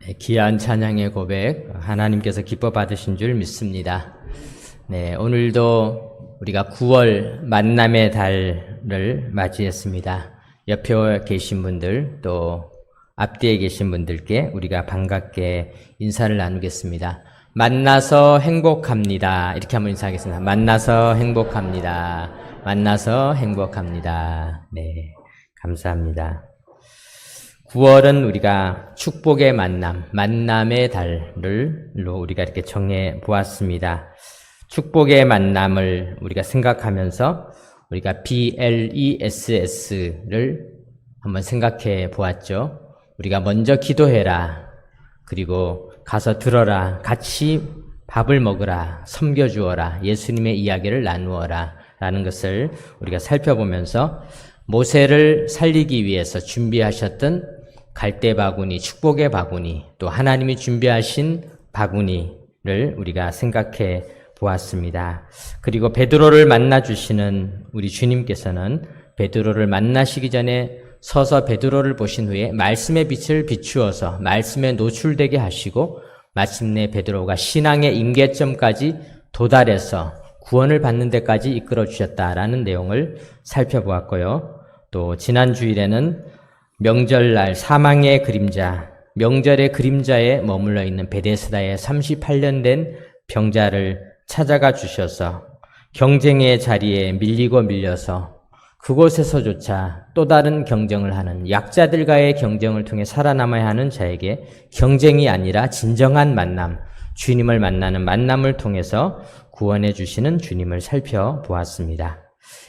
네, 귀한 찬양의 고백 하나님께서 기뻐 받으신 줄 믿습니다. 네, 오늘도 우리가 9월 만남의 달을 맞이했습니다. 옆에 계신 분들 또 앞뒤에 계신 분들께 우리가 반갑게 인사를 나누겠습니다. 만나서 행복합니다. 이렇게 한번 인사하겠습니다. 만나서 행복합니다. 만나서 행복합니다. 네, 감사합니다. 9월은 우리가 축복의 만남, 만남의 달로 우리가 이렇게 정해 보았습니다. 축복의 만남을 우리가 생각하면서 우리가 BLESS를 한번 생각해 보았죠. 우리가 먼저 기도해라. 그리고 가서 들어라. 같이 밥을 먹으라. 섬겨주어라. 예수님의 이야기를 나누어라. 라는 것을 우리가 살펴보면서 모세를 살리기 위해서 준비하셨던 갈대 바구니, 축복의 바구니, 또 하나님이 준비하신 바구니를 우리가 생각해 보았습니다. 그리고 베드로를 만나주시는 우리 주님께서는 베드로를 만나시기 전에 서서 베드로를 보신 후에 말씀의 빛을 비추어서 말씀에 노출되게 하시고 마침내 베드로가 신앙의 임계점까지 도달해서 구원을 받는 데까지 이끌어 주셨다라는 내용을 살펴보았고요. 또 지난 주일에는 명절날 사망의 그림자, 명절의 그림자에 머물러 있는 베데스다의 38년 된 병자를 찾아가 주셔서 경쟁의 자리에 밀리고 밀려서 그곳에서조차 또 다른 경쟁을 하는 약자들과의 경쟁을 통해 살아남아야 하는 자에게 경쟁이 아니라 진정한 만남, 주님을 만나는 만남을 통해서 구원해 주시는 주님을 살펴보았습니다.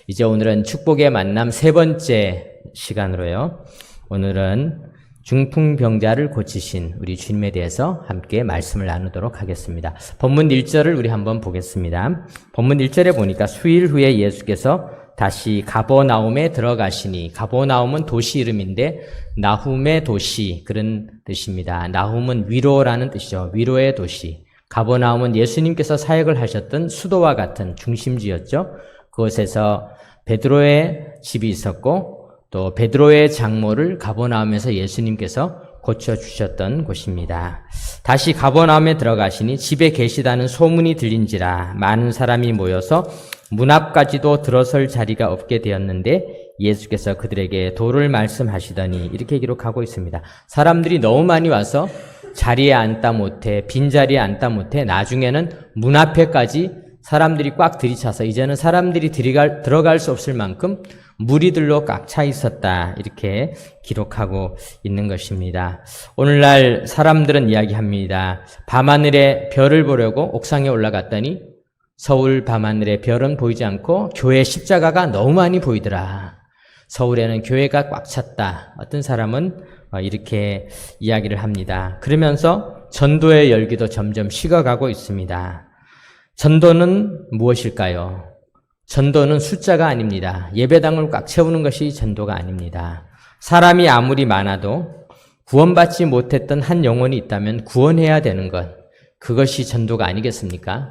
이제 오늘은 축복의 만남 세 번째 시간으로요. 오늘은 중풍병자를 고치신 우리 주님에 대해서 함께 말씀을 나누도록 하겠습니다. 본문 1절을 우리 한번 보겠습니다. 본문 1절에 보니까 수일 후에 예수께서 다시 가버나움에 들어가시니, 가버나움은 도시 이름인데 나훔의 도시 그런 뜻입니다. 나훔은 위로라는 뜻이죠. 위로의 도시. 가버나움은 예수님께서 사역을 하셨던 수도와 같은 중심지였죠. 그곳에서 베드로의 집이 있었고 또 베드로의 장모를 가버나움에서 예수님께서 고쳐주셨던 곳입니다. 다시 가버나움에 들어가시니 집에 계시다는 소문이 들린지라 많은 사람이 모여서 문 앞까지도 들어설 자리가 없게 되었는데 예수께서 그들에게 도를 말씀하시더니 이렇게 기록하고 있습니다. 사람들이 너무 많이 와서 자리에 앉다 못해, 빈자리에 앉다 못해 나중에는 문 앞에까지 사람들이 꽉 들이차서 이제는 사람들이 들어갈 수 없을 만큼 무리들로 꽉 차 있었다. 이렇게 기록하고 있는 것입니다. 오늘날 사람들은 이야기합니다. 밤하늘에 별을 보려고 옥상에 올라갔더니 서울 밤하늘에 별은 보이지 않고 교회 십자가가 너무 많이 보이더라. 서울에는 교회가 꽉 찼다. 어떤 사람은 이렇게 이야기를 합니다. 그러면서 전도의 열기도 점점 식어가고 있습니다. 전도는 무엇일까요? 전도는 숫자가 아닙니다. 예배당을 꽉 채우는 것이 전도가 아닙니다. 사람이 아무리 많아도 구원받지 못했던 한 영혼이 있다면 구원해야 되는 것, 그것이 전도가 아니겠습니까?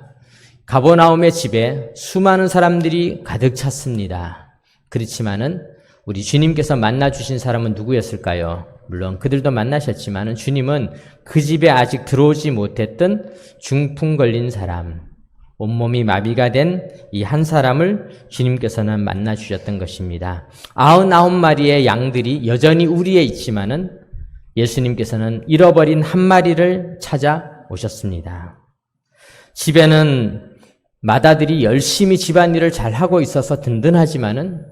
가버나움의 집에 수많은 사람들이 가득 찼습니다. 그렇지만은 우리 주님께서 만나주신 사람은 누구였을까요? 물론 그들도 만나셨지만은 주님은 그 집에 아직 들어오지 못했던 중풍 걸린 사람, 온몸이 마비가 된 이 한 사람을 주님께서는 만나 주셨던 것입니다. 99마리의 양들이 여전히 우리에 있지만은 예수님께서는 잃어버린 한 마리를 찾아오셨습니다. 집에는 마다들이 열심히 집안일을 잘하고 있어서 든든하지만은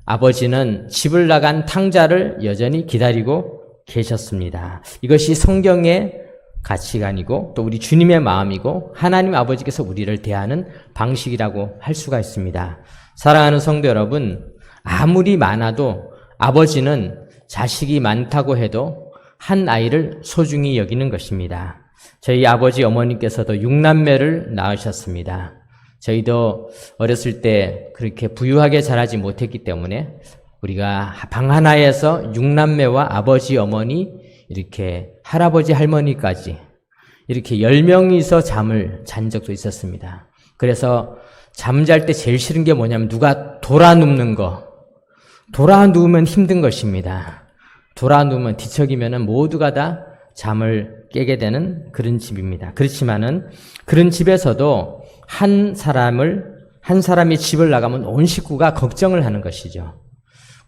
아버지는 집을 나간 탕자를 여전히 기다리고 계셨습니다. 이것이 성경의 가치관이고 또 우리 주님의 마음이고 하나님 아버지께서 우리를 대하는 방식이라고 할 수가 있습니다. 사랑하는 성도 여러분, 아무리 많아도 아버지는 자식이 많다고 해도 한 아이를 소중히 여기는 것입니다. 저희 아버지 어머니께서도 6남매를 낳으셨습니다. 저희도 어렸을 때 그렇게 부유하게 자라지 못했기 때문에 우리가 방 하나에서 6남매와 아버지, 어머니, 이렇게 할아버지, 할머니까지 이렇게 10명이서 잠을 잔 적도 있었습니다. 그래서 잠잘 때 제일 싫은 게 뭐냐면 누가 돌아 눕는 거. 돌아 누우면 힘든 것입니다. 돌아 누우면 뒤척이면 모두가 다 잠을 깨게 되는 그런 집입니다. 그렇지만은 그런 집에서도 한 사람이 집을 나가면 온 식구가 걱정을 하는 것이죠.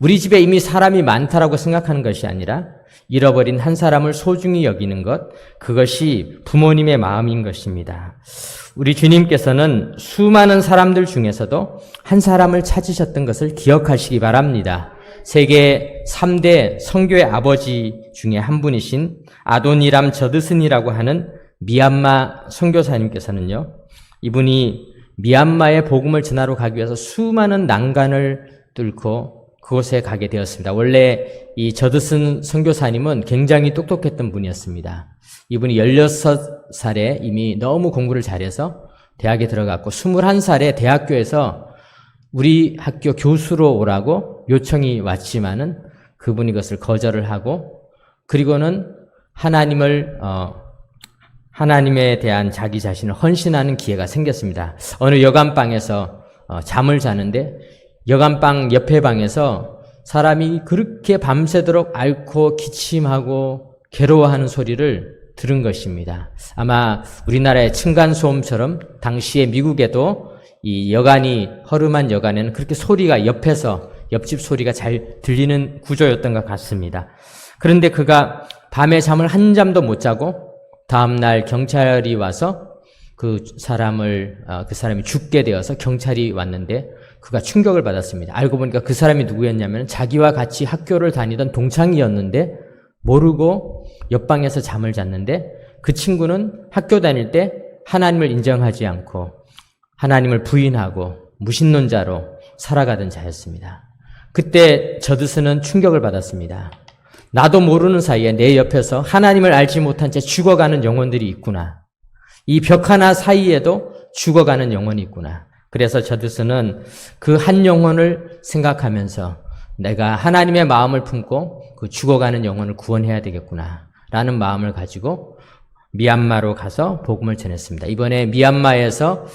우리 집에 이미 사람이 많다라고 생각하는 것이 아니라 잃어버린 한 사람을 소중히 여기는 것, 그것이 부모님의 마음인 것입니다. 우리 주님께서는 수많은 사람들 중에서도 한 사람을 찾으셨던 것을 기억하시기 바랍니다. 세계 3대 선교의 아버지 중에 한 분이신 아도니람 저드슨이라고 하는 미얀마 선교사님께서는요, 이분이 미얀마의 복음을 전하러 가기 위해서 수많은 난간을 뚫고 그곳에 가게 되었습니다. 원래 이 저드슨 선교사님은 굉장히 똑똑했던 분이었습니다. 이분이 16살에 이미 너무 공부를 잘해서 대학에 들어갔고 21살에 대학교에서 우리 학교 교수로 오라고 요청이 왔지만은 그분이 그것을 거절을 하고, 그리고는 하나님에 대한 자기 자신을 헌신하는 기회가 생겼습니다. 어느 여관방에서 잠을 자는데 여관방 옆에 방에서 사람이 그렇게 밤새도록 앓고 기침하고 괴로워하는 소리를 들은 것입니다. 아마 우리나라의 층간소음처럼 당시에 미국에도 이 여관이 허름한 여관에는 그렇게 소리가 옆집 소리가 잘 들리는 구조였던 것 같습니다. 그런데 그가 밤에 잠을 한 잠도 못 자고 다음날 경찰이 와서 그 사람이 죽게 되어서 경찰이 왔는데 그가 충격을 받았습니다. 알고 보니까 그 사람이 누구였냐면 자기와 같이 학교를 다니던 동창이었는데 모르고 옆방에서 잠을 잤는데, 그 친구는 학교 다닐 때 하나님을 인정하지 않고 하나님을 부인하고 무신론자로 살아가던 자였습니다. 그때 저드슨은 충격을 받았습니다. 나도 모르는 사이에 내 옆에서 하나님을 알지 못한 채 죽어가는 영혼들이 있구나. 이 벽 하나 사이에도 죽어가는 영혼이 있구나. 그래서 저드슨은 그 한 영혼을 생각하면서 내가 하나님의 마음을 품고 그 죽어가는 영혼을 구원해야 되겠구나 라는 마음을 가지고 미얀마로 가서 복음을 전했습니다. 이번에 미얀마에서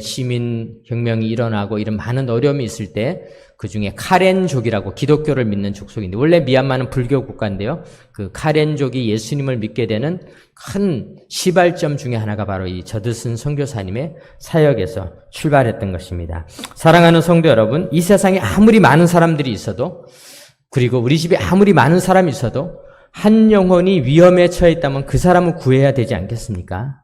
시민혁명이 일어나고 이런 많은 어려움이 있을 때 그 중에 카렌족이라고 기독교를 믿는 족속인데, 원래 미얀마는 불교 국가인데요, 그 카렌족이 예수님을 믿게 되는 큰 시발점 중에 하나가 바로 이 저드슨 선교사님의 사역에서 출발했던 것입니다. 사랑하는 성도 여러분, 이 세상에 아무리 많은 사람들이 있어도, 그리고 우리 집에 아무리 많은 사람이 있어도 한 영혼이 위험에 처해 있다면 그 사람을 구해야 되지 않겠습니까?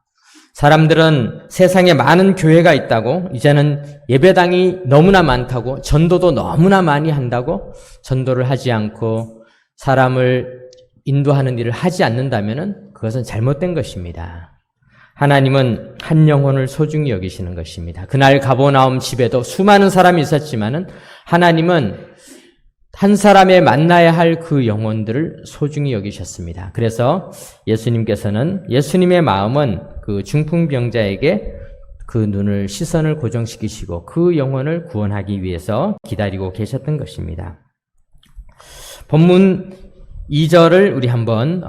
사람들은 세상에 많은 교회가 있다고, 이제는 예배당이 너무나 많다고, 전도도 너무나 많이 한다고 전도를 하지 않고 사람을 인도하는 일을 하지 않는다면 그것은 잘못된 것입니다. 하나님은 한 영혼을 소중히 여기시는 것입니다. 그날 가버나움 집에도 수많은 사람이 있었지만은 하나님은 한 사람의 만나야 할 그 영혼들을 소중히 여기셨습니다. 그래서 예수님께서는, 예수님의 마음은 그 중풍병자에게 그 시선을 고정시키시고 그 영혼을 구원하기 위해서 기다리고 계셨던 것입니다. 본문 2절을 우리 한번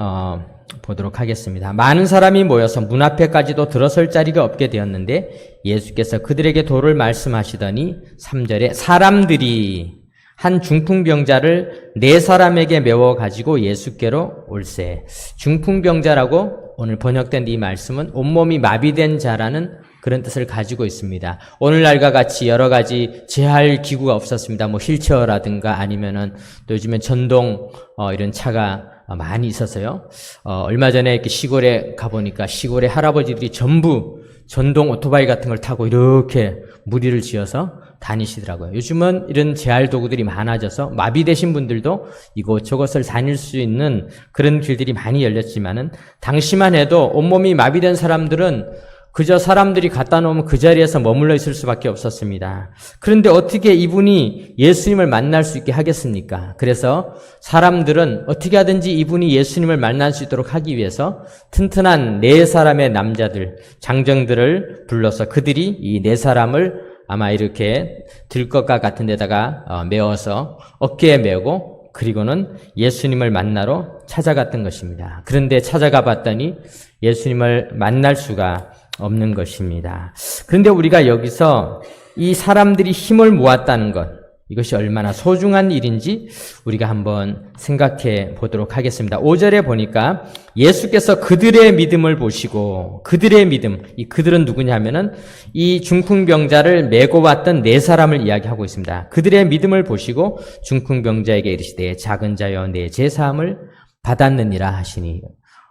보도록 하겠습니다. 많은 사람이 모여서 문 앞에까지도 들어설 자리가 없게 되었는데 예수께서 그들에게 도를 말씀하시더니 3절에 사람들이 한 중풍병자를 4사람에게 메워 가지고 예수께로 올세. 중풍병자라고 오늘 번역된 이 말씀은 온몸이 마비된 자라는 그런 뜻을 가지고 있습니다. 오늘날과 같이 여러 가지 재활 기구가 없었습니다. 휠체어라든가 아니면은 또 요즘엔 전동 이런 차가 많이 있어서요. 얼마 전에 이렇게 시골에 가보니까 시골의 할아버지들이 전부 전동 오토바이 같은 걸 타고 이렇게 무리를 지어서 다니시더라고요. 요즘은 이런 재활 도구들이 많아져서 마비되신 분들도 이곳저곳을 다닐 수 있는 그런 길들이 많이 열렸지만은 당시만 해도 온몸이 마비된 사람들은 그저 사람들이 갖다 놓으면 그 자리에서 머물러 있을 수밖에 없었습니다. 그런데 어떻게 이분이 예수님을 만날 수 있게 하겠습니까? 그래서 사람들은 어떻게 하든지 이분이 예수님을 만날 수 있도록 하기 위해서 튼튼한 4사람의 남자들, 장정들을 불러서 그들이 이 4사람을 아마 이렇게 들것과 같은 데다가 메어서 어깨에 메고 그리고는 예수님을 만나러 찾아갔던 것입니다. 그런데 찾아가 봤더니 예수님을 만날 수가 없는 것입니다. 그런데 우리가 여기서 이 사람들이 힘을 모았다는 것, 이것이 얼마나 소중한 일인지 우리가 한번 생각해 보도록 하겠습니다. 5절에 보니까 예수께서 그들의 믿음을 보시고, 그들의 믿음, 이 그들은 누구냐면은 이 중풍병자를 메고 왔던 네 사람을 이야기하고 있습니다. 그들의 믿음을 보시고 중풍병자에게 이르시되 작은 자여 내 제사함을 받았느니라 하시니,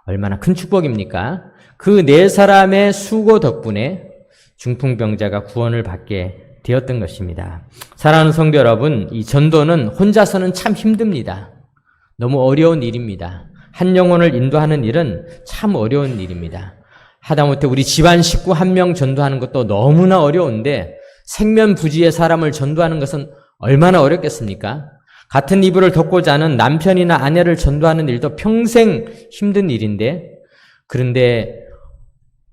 얼마나 큰 축복입니까? 그 네 사람의 수고 덕분에 중풍병자가 구원을 받게 되었던 것입니다. 사랑하는 성도 여러분, 이 전도는 혼자서는 참 힘듭니다. 너무 어려운 일입니다. 한 영혼을 인도하는 일은 참 어려운 일입니다. 하다못해 우리 집안 식구 한 명 전도하는 것도 너무나 어려운데 생면부지의 사람을 전도하는 것은 얼마나 어렵겠습니까? 같은 이불을 덮고 자는 남편이나 아내를 전도하는 일도 평생 힘든 일인데, 그런데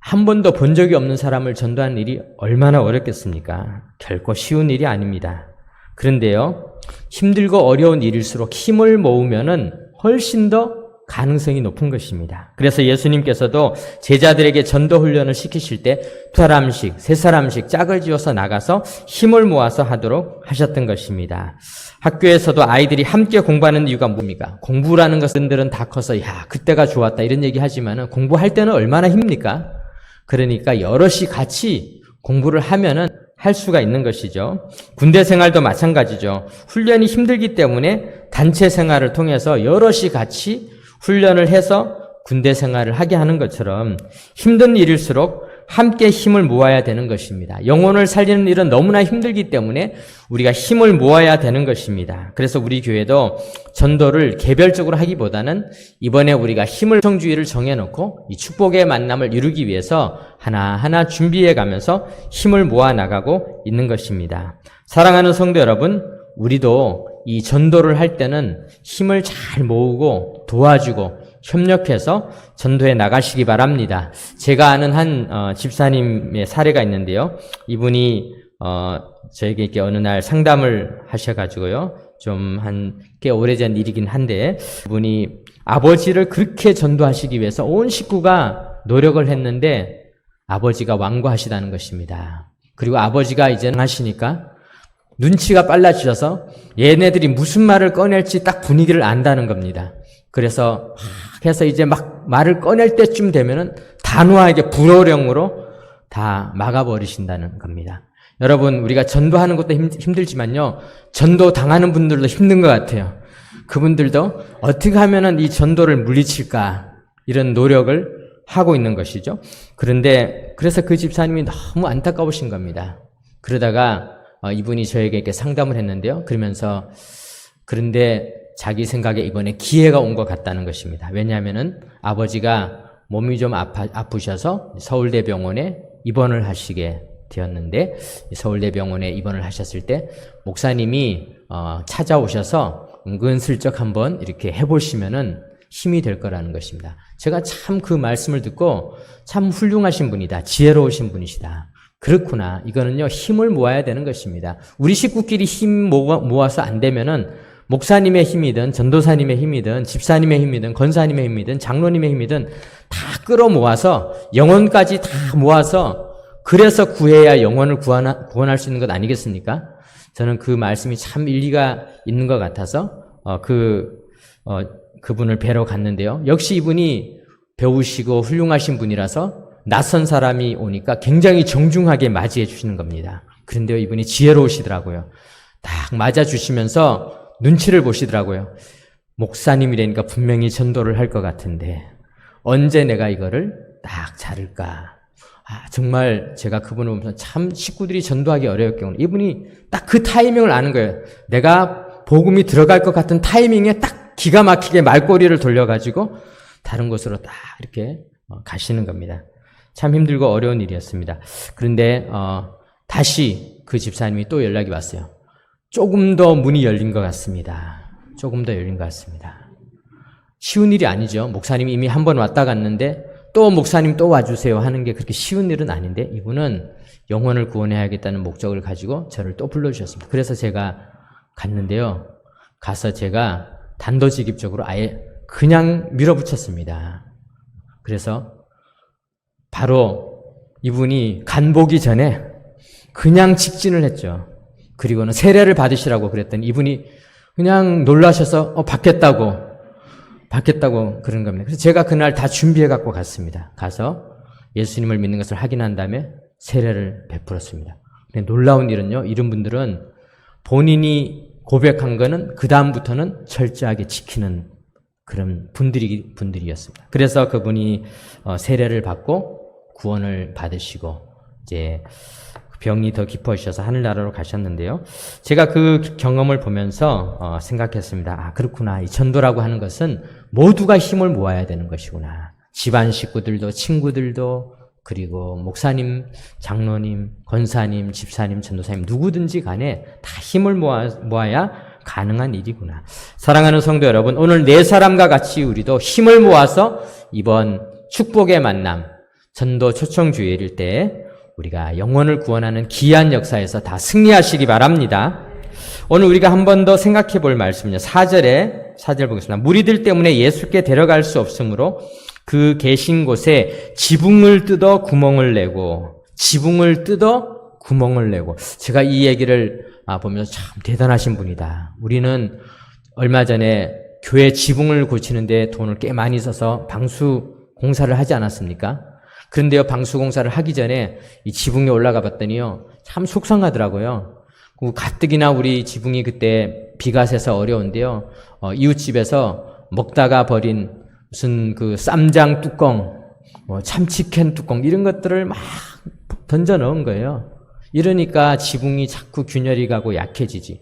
한 번도 본 적이 없는 사람을 전도하는 일이 얼마나 어렵겠습니까? 결코 쉬운 일이 아닙니다. 그런데요, 힘들고 어려운 일일수록 힘을 모으면은 훨씬 더 가능성이 높은 것입니다. 그래서 예수님께서도 제자들에게 전도 훈련을 시키실 때 2사람씩, 3사람씩 짝을 지어서 나가서 힘을 모아서 하도록 하셨던 것입니다. 학교에서도 아이들이 함께 공부하는 이유가 뭡니까? 공부라는 것들은 다 커서 야, 그때가 좋았다 이런 얘기 하지만은 공부할 때는 얼마나 힘입니까? 그러니까 여럿이 같이 공부를 하면은 할 수가 있는 것이죠. 군대 생활도 마찬가지죠. 훈련이 힘들기 때문에 단체 생활을 통해서 여럿이 같이 훈련을 해서 군대 생활을 하게 하는 것처럼 힘든 일일수록 함께 힘을 모아야 되는 것입니다. 영혼을 살리는 일은 너무나 힘들기 때문에 우리가 힘을 모아야 되는 것입니다. 그래서 우리 교회도 전도를 개별적으로 하기보다는 이번에 우리가 힘을 성주의를 정해놓고 이 축복의 만남을 이루기 위해서 하나하나 준비해 가면서 힘을 모아 나가고 있는 것입니다. 사랑하는 성도 여러분, 우리도 이 전도를 할 때는 힘을 잘 모으고 도와주고 협력해서 전도해 나가시기 바랍니다. 제가 아는 한 집사님의 사례가 있는데요. 이분이 저에게 이렇게 어느 날 상담을 하셔가지고요. 좀 꽤 오래전 일이긴 한데, 이분이 아버지를 그렇게 전도하시기 위해서 온 식구가 노력을 했는데 아버지가 완고하시다는 것입니다. 그리고 아버지가 이제는 하시니까 눈치가 빨라지셔서 얘네들이 무슨 말을 꺼낼지 딱 분위기를 안다는 겁니다. 그래서 해서 이제 막 말을 꺼낼 때쯤 되면은 단호하게 불호령으로 다 막아버리신다는 겁니다. 여러분, 우리가 전도하는 것도 힘들지만요, 전도 당하는 분들도 힘든 것 같아요. 그분들도 어떻게 하면은 이 전도를 물리칠까, 이런 노력을 하고 있는 것이죠. 그래서 그 집사님이 너무 안타까우신 겁니다. 그러다가 이분이 저에게 이렇게 상담을 했는데요. 그런데 자기 생각에 이번에 기회가 온 것 같다는 것입니다. 왜냐하면은 아버지가 몸이 좀 아프셔서 서울대병원에 입원을 하시게 되었는데, 서울대병원에 입원을 하셨을 때 목사님이 찾아오셔서 은근슬쩍 한번 이렇게 해보시면은 힘이 될 거라는 것입니다. 제가 참 그 말씀을 듣고 참 훌륭하신 분이다, 지혜로우신 분이시다. 그렇구나. 이거는요, 힘을 모아야 되는 것입니다. 우리 식구끼리 힘 모아서 안 되면은 목사님의 힘이든 전도사님의 힘이든 집사님의 힘이든 권사님의 힘이든 장로님의 힘이든 다 끌어모아서 영혼까지 다 모아서 그래서 구해야 영혼을 구원할 수 있는 것 아니겠습니까? 저는 그 말씀이 참 일리가 있는 것 같아서 그분을 뵈러 갔는데요. 역시 이분이 배우시고 훌륭하신 분이라서 낯선 사람이 오니까 굉장히 정중하게 맞이해 주시는 겁니다. 그런데요, 이분이 지혜로우시더라고요. 딱 맞아주시면서 눈치를 보시더라고요. 목사님이라니까 분명히 전도를 할 것 같은데 언제 내가 이거를 딱 자를까. 정말 제가 그분을 보면서 참 식구들이 전도하기 어려웠겠구나. 이분이 딱 그 타이밍을 아는 거예요. 내가 복음이 들어갈 것 같은 타이밍에 딱 기가 막히게 말꼬리를 돌려가지고 다른 곳으로 딱 이렇게 가시는 겁니다. 참 힘들고 어려운 일이었습니다. 그런데 다시 그 집사님이 또 연락이 왔어요. 조금 더 문이 열린 것 같습니다. 조금 더 열린 것 같습니다. 쉬운 일이 아니죠. 목사님이 이미 한 번 왔다 갔는데 또 목사님 또 와주세요 하는 게 그렇게 쉬운 일은 아닌데, 이분은 영혼을 구원해야겠다는 목적을 가지고 저를 또 불러주셨습니다. 그래서 제가 갔는데요. 가서 제가 단도직입적으로 아예 그냥 밀어붙였습니다. 그래서 바로 이분이 간 보기 전에 그냥 직진을 했죠. 그리고는 세례를 받으시라고 그랬더니 이분이 그냥 놀라셔서 받겠다고 그런 겁니다. 그래서 제가 그날 다 준비해 갖고 갔습니다. 가서 예수님을 믿는 것을 확인한 다음에 세례를 베풀었습니다. 근데 놀라운 일은요, 이런 분들은 본인이 고백한 거는 그 다음부터는 철저하게 지키는 그런 분들이었습니다. 그래서 그분이 세례를 받고 구원을 받으시고 이제 병이 더 깊어지셔서 하늘나라로 가셨는데요. 제가 그 경험을 보면서 생각했습니다. 아, 그렇구나. 이 전도라고 하는 것은 모두가 힘을 모아야 되는 것이구나. 집안 식구들도, 친구들도, 그리고 목사님, 장로님, 권사님, 집사님, 전도사님 누구든지 간에 다 힘을 모아야 가능한 일이구나. 사랑하는 성도 여러분, 오늘 네 사람과 같이 우리도 힘을 모아서 이번 축복의 만남, 전도 초청주일일 때 우리가 영혼을 구원하는 귀한 역사에서 다 승리하시기 바랍니다. 오늘 우리가 한 번 더 생각해 볼 말씀은요. 4절 보겠습니다. 무리들 때문에 예수께 데려갈 수 없으므로 그 계신 곳에 지붕을 뜯어 구멍을 내고 제가 이 얘기를 보면서 참 대단하신 분이다. 우리는 얼마 전에 교회 지붕을 고치는데 돈을 꽤 많이 써서 방수 공사를 하지 않았습니까? 그런데요, 방수 공사를 하기 전에 이 지붕에 올라가 봤더니요, 참 속상하더라고요. 가뜩이나 우리 지붕이 그때 비가 새서 어려운데요, 이웃집에서 먹다가 버린 무슨 그 쌈장 뚜껑, 참치캔 뚜껑 이런 것들을 막 던져 넣은 거예요. 이러니까 지붕이 자꾸 균열이 가고 약해지지.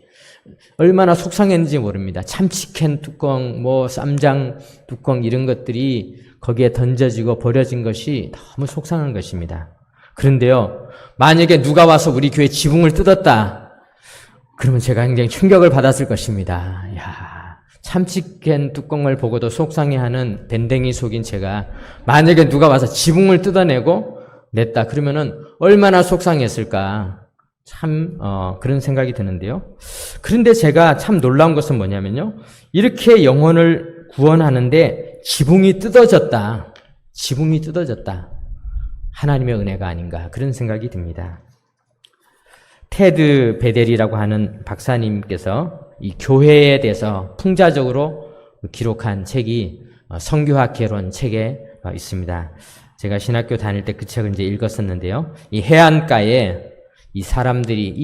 얼마나 속상했는지 모릅니다. 참치캔 뚜껑, 쌈장 뚜껑 이런 것들이 거기에 던져지고 버려진 것이 너무 속상한 것입니다. 그런데요, 만약에 누가 와서 우리 교회 지붕을 뜯었다, 그러면 제가 굉장히 충격을 받았을 것입니다. 야, 참치캔 뚜껑을 보고도 속상해하는 밴댕이 속인 제가 만약에 누가 와서 지붕을 뜯어내고 냈다 그러면은 얼마나 속상했을까. 참 그런 생각이 드는데요. 그런데 제가 참 놀라운 것은 뭐냐면요, 이렇게 영혼을 구원하는데 지붕이 뜯어졌다. 하나님의 은혜가 아닌가 그런 생각이 듭니다. 테드 베델이라고 하는 박사님께서 이 교회에 대해서 풍자적으로 기록한 책이 성교학 개론 책에 있습니다. 제가 신학교 다닐 때 그 책을 이제 읽었었는데요. 이 해안가에 이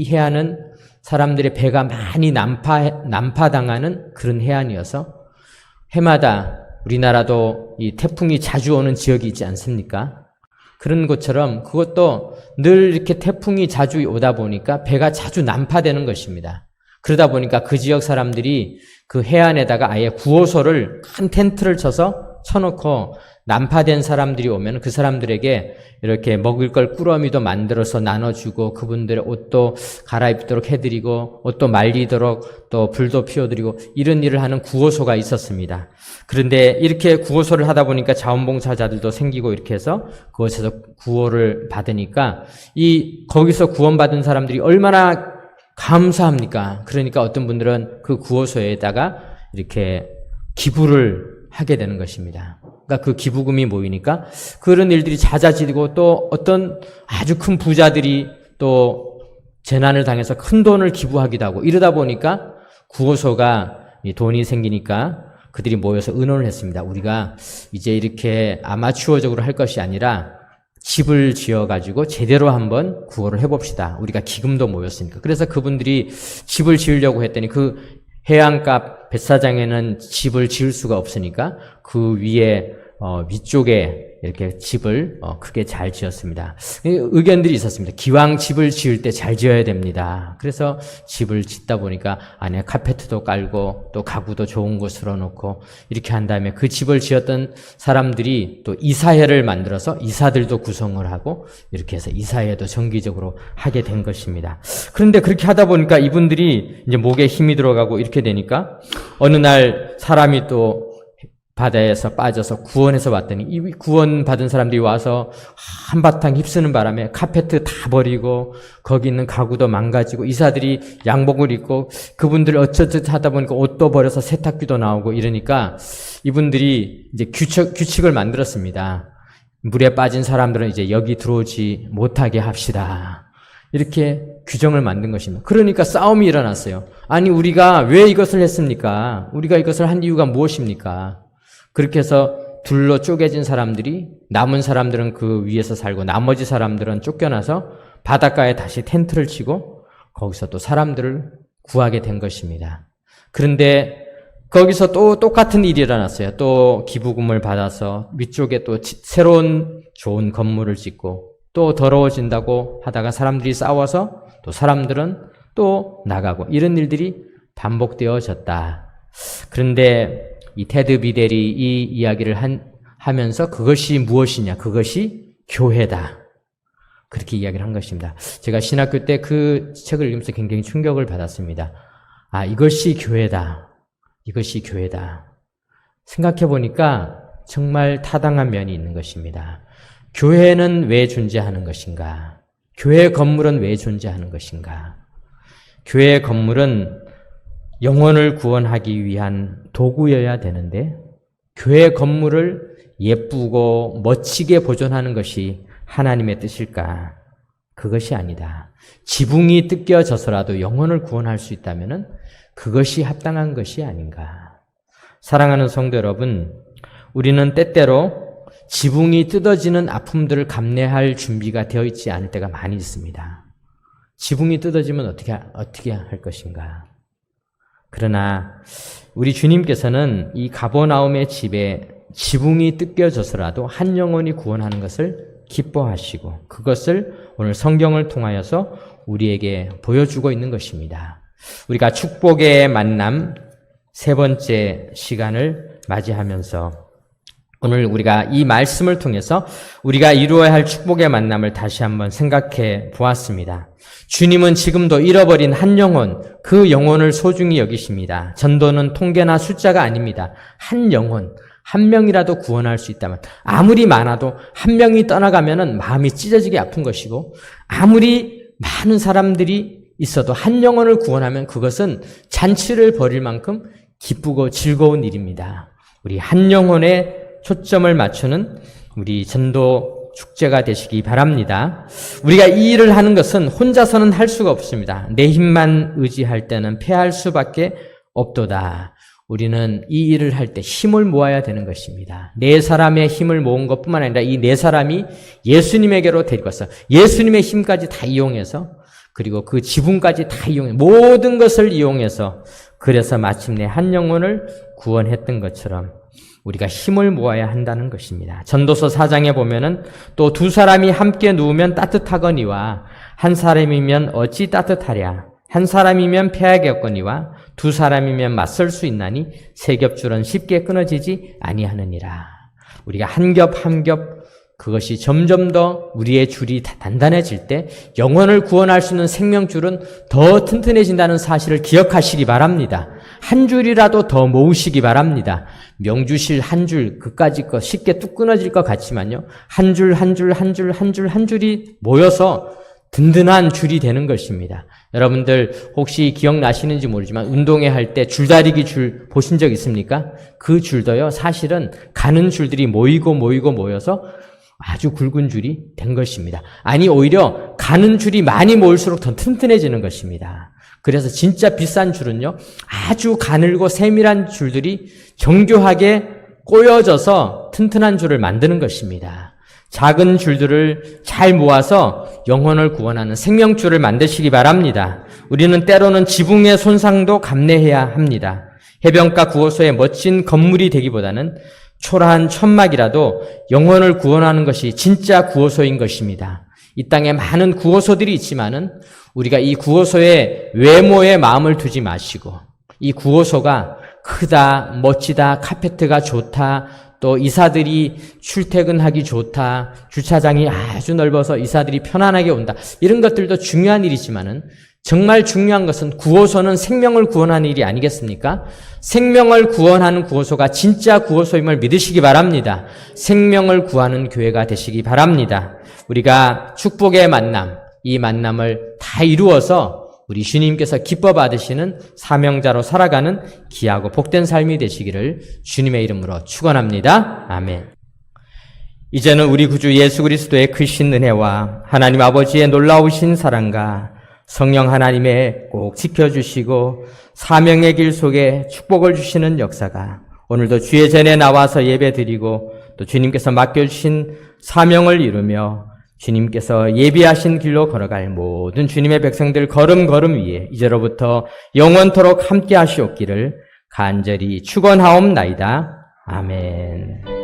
해안은 사람들의 배가 많이 난파당하는 그런 해안이어서 해마다 우리나라도 이 태풍이 자주 오는 지역이 있지 않습니까? 그런 것처럼 그것도 늘 이렇게 태풍이 자주 오다 보니까 배가 자주 난파되는 것입니다. 그러다 보니까 그 지역 사람들이 그 해안에다가 아예 구호소를 큰 텐트를 쳐놓고 난파된 사람들이 오면 그 사람들에게 이렇게 먹을 걸 꾸러미도 만들어서 나눠주고 그분들의 옷도 갈아입도록 해드리고 옷도 말리도록 또 불도 피워드리고 이런 일을 하는 구호소가 있었습니다. 그런데 이렇게 구호소를 하다 보니까 자원봉사자들도 생기고 이렇게 해서 그곳에서 구호를 받으니까 거기서 구원받은 사람들이 얼마나 감사합니까? 그러니까 어떤 분들은 그 구호소에다가 이렇게 기부를 하게 되는 것입니다. 그러니까 그 기부금이 모이니까 그런 일들이 잦아지고 또 어떤 아주 큰 부자들이 또 재난을 당해서 큰 돈을 기부하기도 하고 이러다 보니까 구호소가 돈이 생기니까 그들이 모여서 의논을 했습니다. 우리가 이제 이렇게 아마추어적으로 할 것이 아니라 집을 지어가지고 제대로 한번 구호를 해봅시다. 우리가 기금도 모였으니까. 그래서 그분들이 집을 지으려고 했더니 그 해안가 뱃사장에는 집을 지을 수가 없으니까 그 위쪽에 이렇게 집을 크게 잘 지었습니다. 의견들이 있었습니다. 기왕 집을 지을 때 잘 지어야 됩니다. 그래서 집을 짓다 보니까 안에 카페트도 깔고 또 가구도 좋은 곳으로 놓고 이렇게 한 다음에 그 집을 지었던 사람들이 또 이사회를 만들어서 이사들도 구성을 하고 이렇게 해서 이사회도 정기적으로 하게 된 것입니다. 그런데 그렇게 하다 보니까 이분들이 이제 목에 힘이 들어가고 이렇게 되니까 어느 날 사람이 또 바다에서 빠져서 구원해서 왔더니 이 구원받은 사람들이 와서 한바탕 휩쓰는 바람에 카페트 다 버리고 거기 있는 가구도 망가지고 이사들이 양복을 입고 그분들 어쩌저쩌 하다 보니까 옷도 버려서 세탁기도 나오고 이러니까 이분들이 이제 규칙을 만들었습니다. 물에 빠진 사람들은 이제 여기 들어오지 못하게 합시다. 이렇게 규정을 만든 것입니다. 그러니까 싸움이 일어났어요. 아니, 우리가 왜 이것을 했습니까? 우리가 이것을 한 이유가 무엇입니까? 그렇게 해서 둘로 쪼개진 사람들이, 남은 사람들은 그 위에서 살고 나머지 사람들은 쫓겨나서 바닷가에 다시 텐트를 치고 거기서 또 사람들을 구하게 된 것입니다. 그런데 거기서 또 똑같은 일이 일어났어요. 또 기부금을 받아서 위쪽에 또 새로운 좋은 건물을 짓고 또 더러워진다고 하다가 사람들이 싸워서 또 사람들은 또 나가고 이런 일들이 반복되어졌다. 그런데 이 테드 비델이 이 이야기를 하면서 그것이 무엇이냐? 그것이 교회다. 그렇게 이야기를 한 것입니다. 제가 신학교 때 그 책을 읽으면서 굉장히 충격을 받았습니다. 아, 이것이 교회다. 이것이 교회다. 생각해 보니까 정말 타당한 면이 있는 것입니다. 교회는 왜 존재하는 것인가? 교회 건물은 왜 존재하는 것인가? 교회 건물은 영혼을 구원하기 위한 도구여야 되는데 교회 건물을 예쁘고 멋지게 보존하는 것이 하나님의 뜻일까? 그것이 아니다. 지붕이 뜯겨져서라도 영혼을 구원할 수 있다면 그것이 합당한 것이 아닌가? 사랑하는 성도 여러분, 우리는 때때로 지붕이 뜯어지는 아픔들을 감내할 준비가 되어 있지 않을 때가 많이 있습니다. 지붕이 뜯어지면 어떻게 할 것인가? 그러나 우리 주님께서는 이 가버나움의 집에 지붕이 뜯겨져서라도 한 영혼이 구원하는 것을 기뻐하시고 그것을 오늘 성경을 통하여서 우리에게 보여주고 있는 것입니다. 우리가 축복의 만남 세 번째 시간을 맞이하면서 오늘 우리가 이 말씀을 통해서 우리가 이루어야 할 축복의 만남을 다시 한번 생각해 보았습니다. 주님은 지금도 잃어버린 한 영혼, 그 영혼을 소중히 여기십니다. 전도는 통계나 숫자가 아닙니다. 한 영혼, 한 명이라도 구원할 수 있다면 아무리 많아도 한 명이 떠나가면 마음이 찢어지게 아픈 것이고 아무리 많은 사람들이 있어도 한 영혼을 구원하면 그것은 잔치를 벌일 만큼 기쁘고 즐거운 일입니다. 우리 한 영혼에 초점을 맞추는 우리 전도 축제가 되시기 바랍니다. 우리가 이 일을 하는 것은 혼자서는 할 수가 없습니다. 내 힘만 의지할 때는 패할 수밖에 없도다. 우리는 이 일을 할 때 힘을 모아야 되는 것입니다. 네 사람의 힘을 모은 것뿐만 아니라 이 네 사람이 예수님에게로 데리고 와서 예수님의 힘까지 다 이용해서 그리고 그 지붕까지 다 이용해 모든 것을 이용해서 그래서 마침내 한 영혼을 구원했던 것처럼 우리가 힘을 모아야 한다는 것입니다. 전도서 4장에 보면은 또 두 사람이 함께 누우면 따뜻하거니와 한 사람이면 어찌 따뜻하랴. 한 사람이면 패하겠거니와 두 사람이면 맞설 수 있나니 세 겹줄은 쉽게 끊어지지 아니하느니라. 우리가 한 겹 한 겹 그것이 점점 더 우리의 줄이 단단해질 때 영혼을 구원할 수 있는 생명줄은 더 튼튼해진다는 사실을 기억하시기 바랍니다. 한 줄이라도 더 모으시기 바랍니다. 명주실 한 줄, 그까짓 거 쉽게 뚝 끊어질 것 같지만요. 한 줄, 한 줄, 한 줄, 한 줄, 한 줄이 모여서 든든한 줄이 되는 것입니다. 여러분들 혹시 기억나시는지 모르지만 운동회 할 때 줄다리기 줄 보신 적 있습니까? 그 줄도요, 사실은 가는 줄들이 모여서 아주 굵은 줄이 된 것입니다. 아니, 오히려 가는 줄이 많이 모일수록 더 튼튼해지는 것입니다. 그래서 진짜 비싼 줄은요, 아주 가늘고 세밀한 줄들이 정교하게 꼬여져서 튼튼한 줄을 만드는 것입니다. 작은 줄들을 잘 모아서 영혼을 구원하는 생명줄을 만드시기 바랍니다. 우리는 때로는 지붕의 손상도 감내해야 합니다. 해변가 구호소의 멋진 건물이 되기보다는 초라한 천막이라도 영혼을 구원하는 것이 진짜 구호소인 것입니다. 이 땅에 많은 구호소들이 있지만은 우리가 이 구호소의 외모에 마음을 두지 마시고 이 구호소가 크다, 멋지다, 카페트가 좋다, 또 이사들이 출퇴근하기 좋다, 주차장이 아주 넓어서 이사들이 편안하게 온다, 이런 것들도 중요한 일이지만은 정말 중요한 것은 구호소는 생명을 구원하는 일이 아니겠습니까? 생명을 구원하는 구호소가 진짜 구호소임을 믿으시기 바랍니다. 생명을 구하는 교회가 되시기 바랍니다. 우리가 축복의 만남, 이 만남을 다 이루어서 우리 주님께서 기뻐 받으시는 사명자로 살아가는 귀하고 복된 삶이 되시기를 주님의 이름으로 축원합니다. 아멘. 이제는 우리 구주 예수 그리스도의 크신 은혜와 하나님 아버지의 놀라우신 사랑과 성령 하나님의 꼭 지켜주시고 사명의 길 속에 축복을 주시는 역사가 오늘도 주의 전에 나와서 예배드리고 또 주님께서 맡겨주신 사명을 이루며 주님께서 예비하신 길로 걸어갈 모든 주님의 백성들 걸음걸음 위에 이제로부터 영원토록 함께 하시옵기를 간절히 축원하옵나이다. 아멘.